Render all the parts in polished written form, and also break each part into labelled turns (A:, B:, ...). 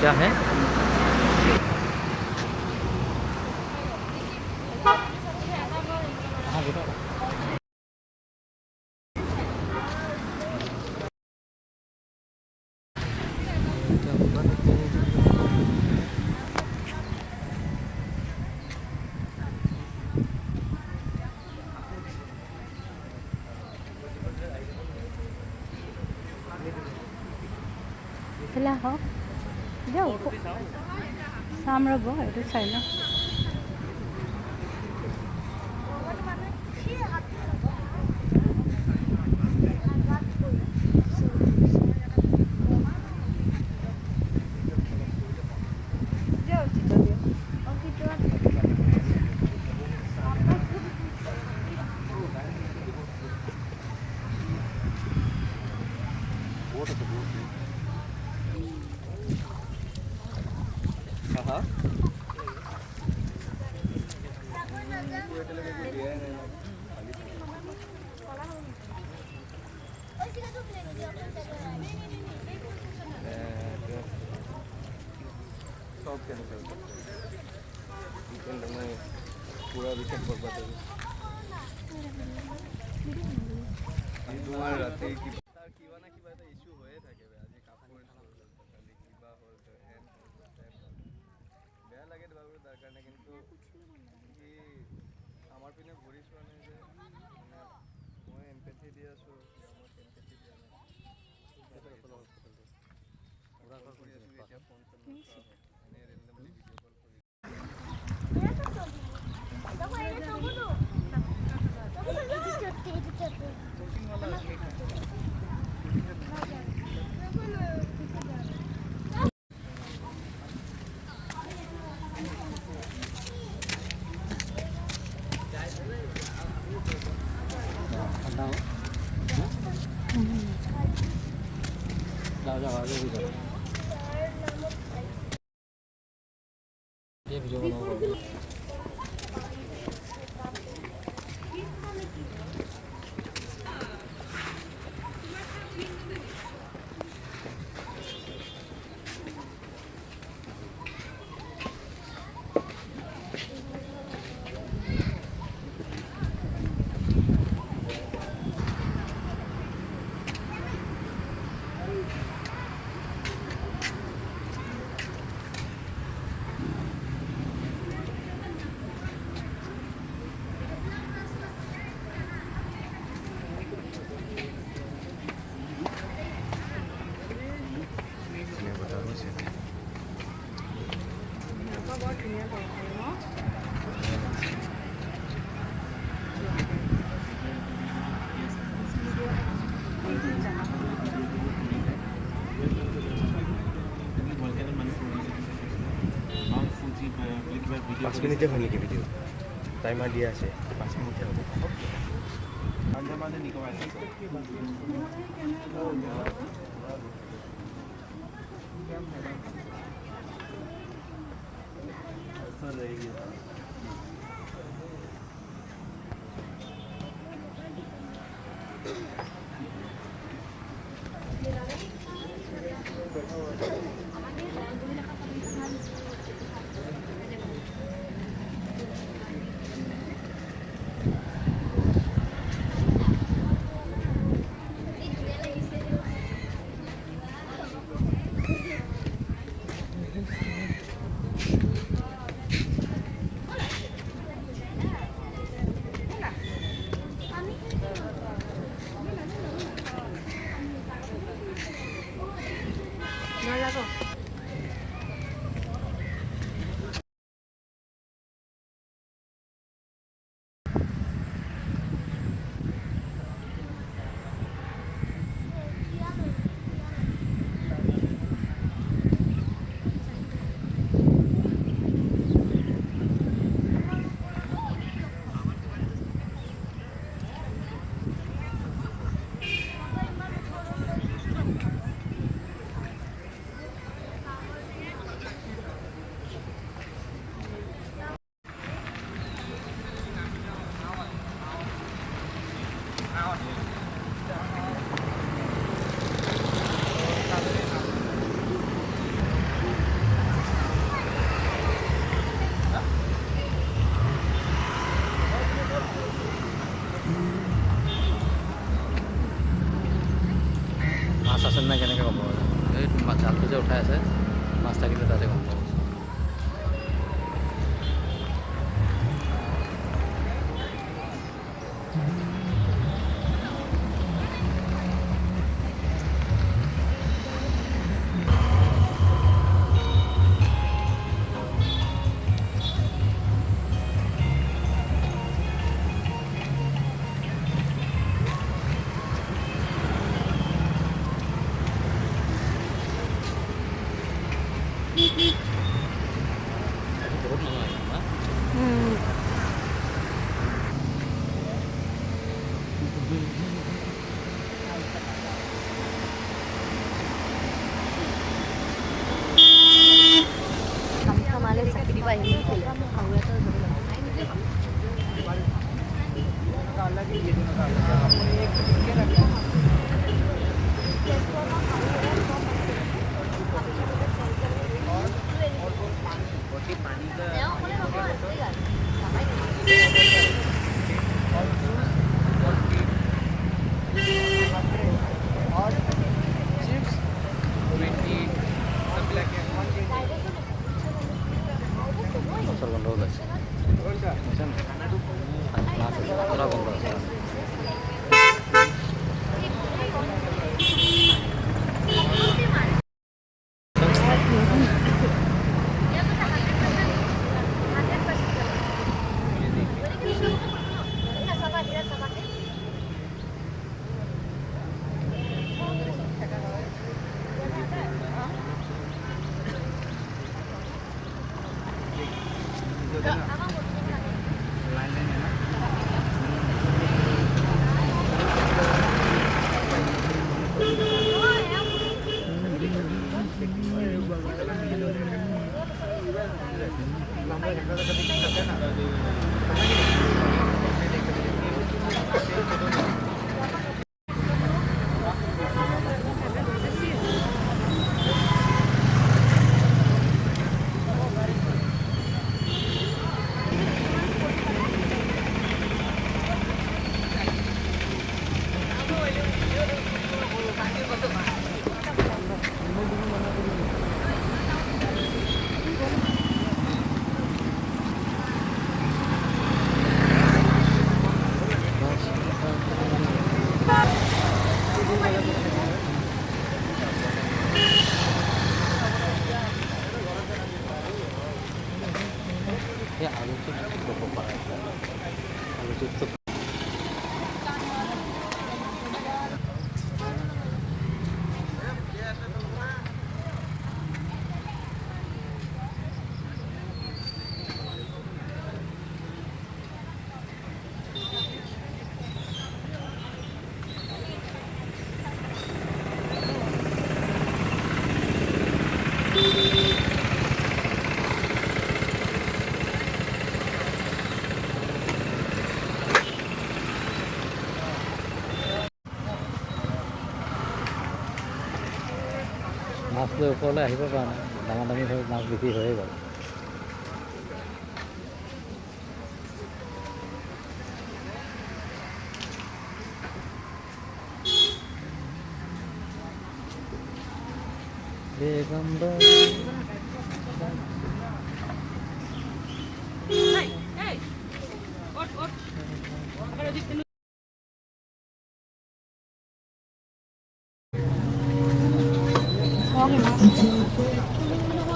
A: क्या है? हाँ बताओ।
B: Sila ho. Diyo po. Samra bo, ito sila.
C: पूरा विकेट पर बात তোমাৰ ৰাতি তাৰ কিবা না কিবা এটা ইস্যু হৈয়ে থাকে আজি কাপোৰ কালি কিবা হ'ল বেয়া লাগে বাৰু তাৰ কাৰণে কিন্তু কি আমাৰ পিনে ঘূৰি চোৱা নাই যে মই এম্পেথি দি আছোঁ মই এম্পেথি দিয়া নাই এতিয়া ফোন এনে ৰেণ্ডমলি ভিডিঅ' কল কৰি
A: जाओ जाओ आगे भी जाओ। ये वीडियो बनाओ।
C: पाँच मिनिटे হয় নেকি ভিডিঅ' টাইমাৰ দিয়া আছে 5 মিনিটে হ'ব
A: জালটো যে উঠাই আছে মাছ থাকিলে তাতে গম পাব। বহুত মানুহ আহে না মাছৰ গন্ধ ওলাইছে মাছ আছে পুৰা গন্ধ আছে এই আলু চিপস ল'ব পাৰা আলু চিপছটো মাছ লৈ ওপৰলৈ আহিব পৰা নাই ডাঙৰ দামী হৈ মাছ বিক্ৰী হৈয়ে গ'ল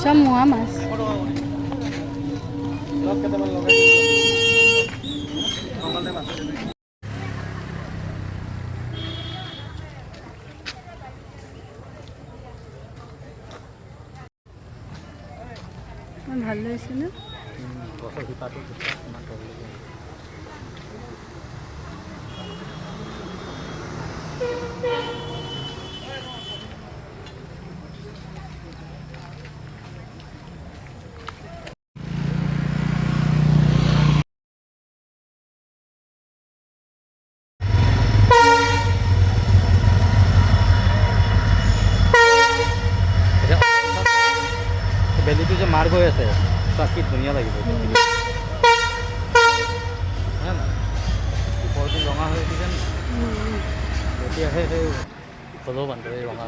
B: চব মোৱা মাছ ভাল লাগিছে ন
A: গছৰ শিপাটো ইমান তললৈকে বেলিটো যে মাৰ গৈ আছে চোৱা কি ধুনীয়া লাগিব ওপৰটো ৰঙা হৈ উঠিছে নি তেতিয়াহে সেই হ'লেও বান্ধে ৰঙা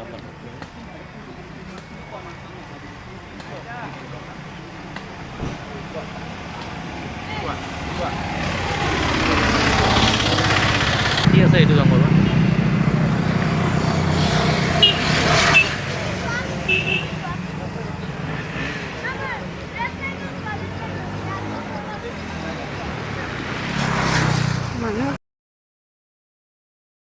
D: কি আছে এইটো জংঘলত?